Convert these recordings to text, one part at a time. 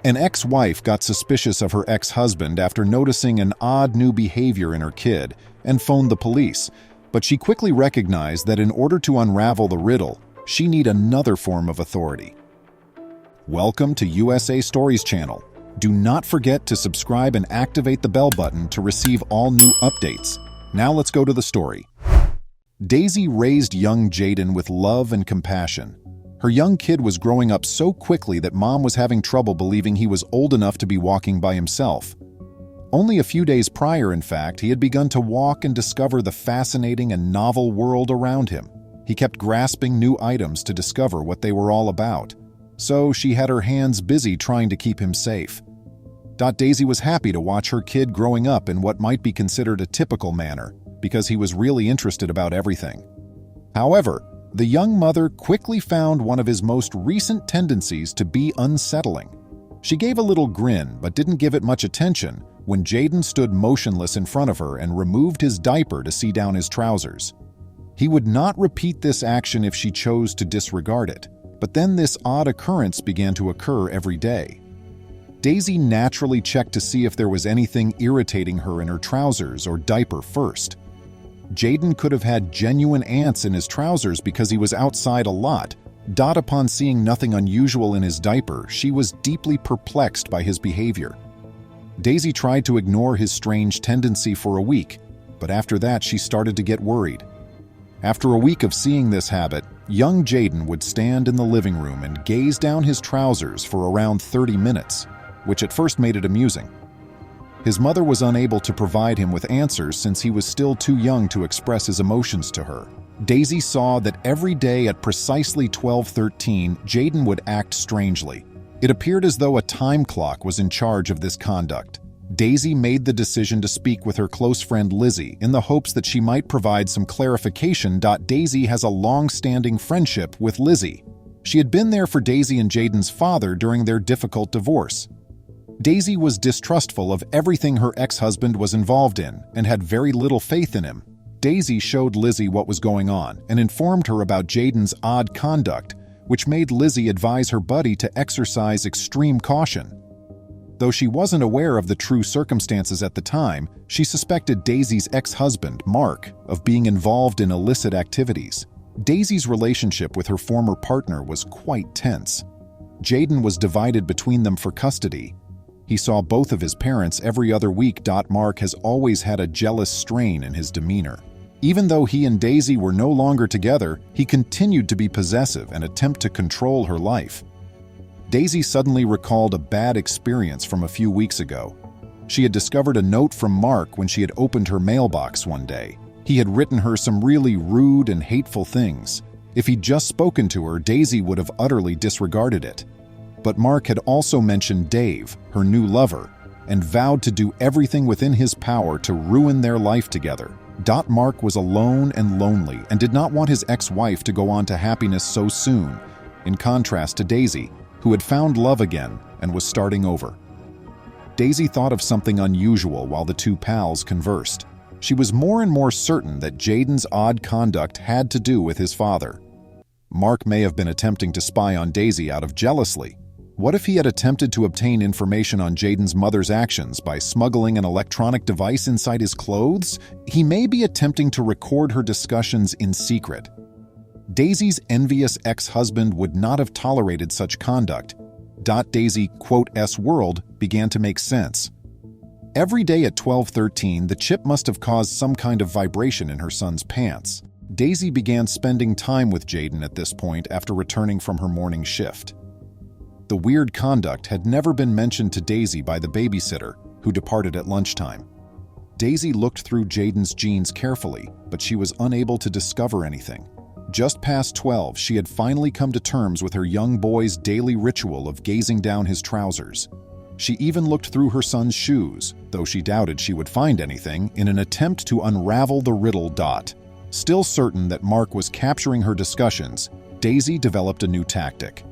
An ex-wife got suspicious of her ex-husband after noticing an odd new behavior in her kid and phoned the police, but she quickly recognized that in order to unravel the riddle, she needed another form of authority. Welcome to USA Stories channel. Do not forget to subscribe and activate the bell button to receive all new updates. Now let's go to the story. Daisy raised young Jaden with love and compassion. Her young kid was growing up so quickly that mom was having trouble believing he was old enough to be walking by himself. Only a few days prior, in fact, he had begun to walk and discover the fascinating and novel world around him. He kept grasping new items to discover what they were all about. So she had her hands busy trying to keep him safe. Daisy was happy to watch her kid growing up in what might be considered a typical manner, because he was really interested about everything. However, the young mother quickly found one of his most recent tendencies to be unsettling. She gave a little grin but didn't give it much attention when Jaden stood motionless in front of her and removed his diaper to see down his trousers. He would not repeat this action if she chose to disregard it, but then this odd occurrence began to occur every day. Daisy naturally checked to see if there was anything irritating her in her trousers or diaper first. Jaden could have had genuine ants in his trousers because he was outside a lot. Upon seeing nothing unusual in his diaper, she was deeply perplexed by his behavior. Daisy tried to ignore his strange tendency for a week, but after that she started to get worried. After a week of seeing this habit, young Jaden would stand in the living room and gaze down his trousers for around 30 minutes, which at first made it amusing. His mother was unable to provide him with answers since he was still too young to express his emotions to her. Daisy saw that every day at precisely 12:13, Jaden would act strangely. It appeared as though a time clock was in charge of this conduct. Daisy made the decision to speak with her close friend Lizzie in the hopes that she might provide some clarification. Daisy has a long-standing friendship with Lizzie. She had been there for Daisy and Jaden's father during their difficult divorce. Daisy was distrustful of everything her ex-husband was involved in and had very little faith in him. Daisy showed Lizzie what was going on and informed her about Jaden's odd conduct, which made Lizzie advise her buddy to exercise extreme caution. Though she wasn't aware of the true circumstances at the time, she suspected Daisy's ex-husband, Mark, of being involved in illicit activities. Daisy's relationship with her former partner was quite tense. Jaden was divided between them for custody. He saw both of his parents every other week. Mark has always had a jealous strain in his demeanor. Even though he and Daisy were no longer together, he continued to be possessive and attempt to control her life. Daisy suddenly recalled a bad experience from a few weeks ago. She had discovered a note from Mark when she had opened her mailbox one day. He had written her some really rude and hateful things. If he'd just spoken to her, Daisy would have utterly disregarded it. But Mark had also mentioned Dave, her new lover, and vowed to do everything within his power to ruin their life together. Mark was alone and lonely and did not want his ex-wife to go on to happiness so soon, in contrast to Daisy, who had found love again and was starting over. Daisy thought of something unusual while the two pals conversed. She was more and more certain that Jaden's odd conduct had to do with his father. Mark may have been attempting to spy on Daisy out of jealousy. What if he had attempted to obtain information on Jaden's mother's actions by smuggling an electronic device inside his clothes? He may be attempting to record her discussions in secret. Daisy's envious ex-husband would not have tolerated such conduct. Daisy, S world, began to make sense. Every day at 12:13, the chip must have caused some kind of vibration in her son's pants. Daisy began spending time with Jaden at this point after returning from her morning shift. The weird conduct had never been mentioned to Daisy by the babysitter, who departed at lunchtime. Daisy looked through Jaden's jeans carefully, but she was unable to discover anything. Just past 12, she had finally come to terms with her young boy's daily ritual of gazing down his trousers. She even looked through her son's shoes, though she doubted she would find anything, in an attempt to unravel the riddle. Still certain that Mark was capturing her discussions, Daisy developed a new tactic.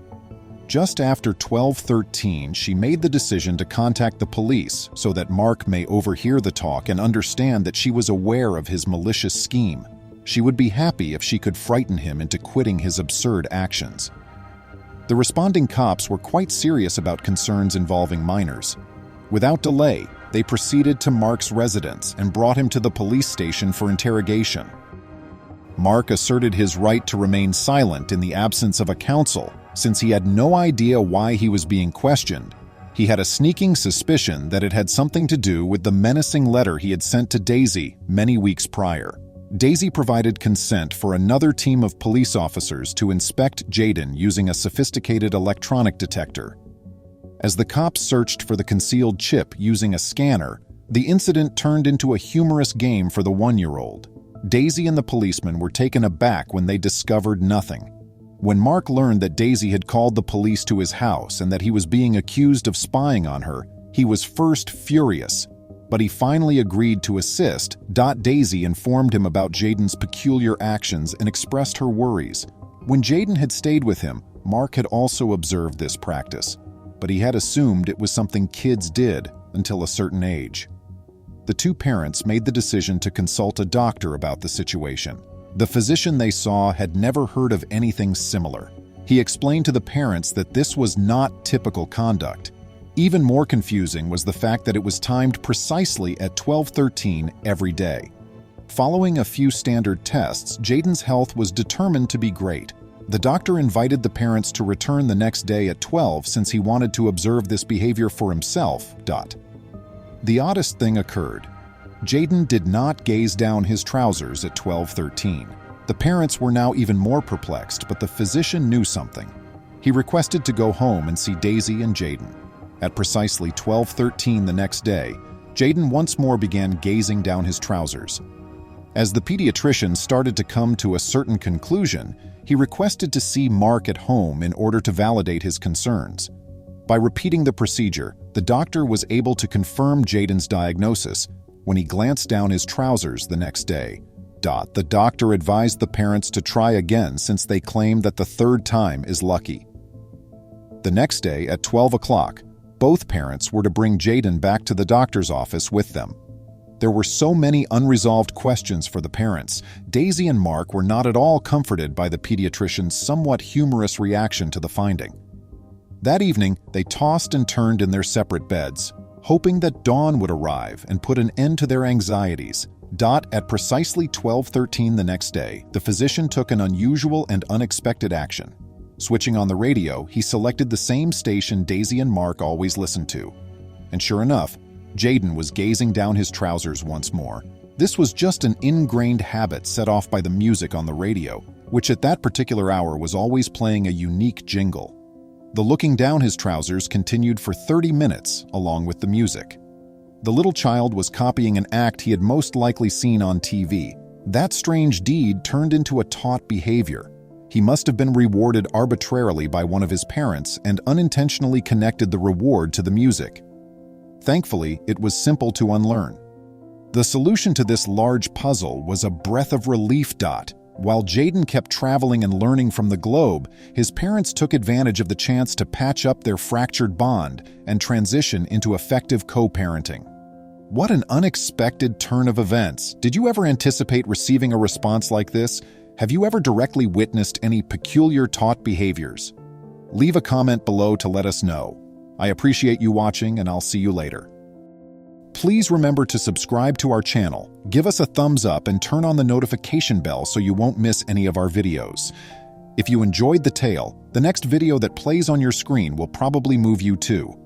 Just after 12:13, she made the decision to contact the police so that Mark may overhear the talk and understand that she was aware of his malicious scheme. She would be happy if she could frighten him into quitting his absurd actions. The responding cops were quite serious about concerns involving minors. Without delay, they proceeded to Mark's residence and brought him to the police station for interrogation. Mark asserted his right to remain silent in the absence of a counsel, since he had no idea why he was being questioned. He had a sneaking suspicion that it had something to do with the menacing letter he had sent to Daisy many weeks prior. Daisy provided consent for another team of police officers to inspect Jayden using a sophisticated electronic detector. As the cops searched for the concealed chip using a scanner, the incident turned into a humorous game for the 1-year-old. Daisy and the policeman were taken aback when they discovered nothing. When Mark learned that Daisy had called the police to his house and that he was being accused of spying on her, he was first furious, but he finally agreed to assist. Daisy informed him about Jayden's peculiar actions and expressed her worries. When Jayden had stayed with him, Mark had also observed this practice, but he had assumed it was something kids did until a certain age. The two parents made the decision to consult a doctor about the situation. The physician they saw had never heard of anything similar. He explained to the parents that this was not typical conduct. Even more confusing was the fact that it was timed precisely at 12:13 every day. Following a few standard tests, Jayden's health was determined to be great. The doctor invited the parents to return the next day at 12 since he wanted to observe this behavior for himself. The oddest thing occurred. Jayden did not gaze down his trousers at 12:13. The parents were now even more perplexed, but the physician knew something. He requested to go home and see Daisy and Jayden. At precisely 12:13 the next day, Jayden once more began gazing down his trousers. As the pediatrician started to come to a certain conclusion, he requested to see Mark at home in order to validate his concerns. By repeating the procedure, the doctor was able to confirm Jayden's diagnosis when he glanced down his trousers the next day. The doctor advised the parents to try again since they claimed that the third time is lucky. The next day at 12 o'clock, both parents were to bring Jayden back to the doctor's office with them. There were so many unresolved questions for the parents. Daisy and Mark were not at all comforted by the pediatrician's somewhat humorous reaction to the finding. That evening, they tossed and turned in their separate beds, hoping that dawn would arrive and put an end to their anxieties. At precisely 12:13 the next day, the physician took an unusual and unexpected action. Switching on the radio, he selected the same station Daisy and Mark always listened to. And sure enough, Jayden was gazing down his trousers once more. This was just an ingrained habit set off by the music on the radio, which at that particular hour was always playing a unique jingle. The looking down his trousers continued for 30 minutes along with the music. The little child was copying an act he had most likely seen on TV. That strange deed turned into a taught behavior. He must have been rewarded arbitrarily by one of his parents and unintentionally connected the reward to the music. Thankfully, it was simple to unlearn. The solution to this large puzzle was a breath of relief. While Jayden kept traveling and learning from the globe, his parents took advantage of the chance to patch up their fractured bond and transition into effective co-parenting. What an unexpected turn of events! Did you ever anticipate receiving a response like this? Have you ever directly witnessed any peculiar taught behaviors? Leave a comment below to let us know. I appreciate you watching, and I'll see you later. Please remember to subscribe to our channel, give us a thumbs up, and turn on the notification bell so you won't miss any of our videos. If you enjoyed the tale, the next video that plays on your screen will probably move you too.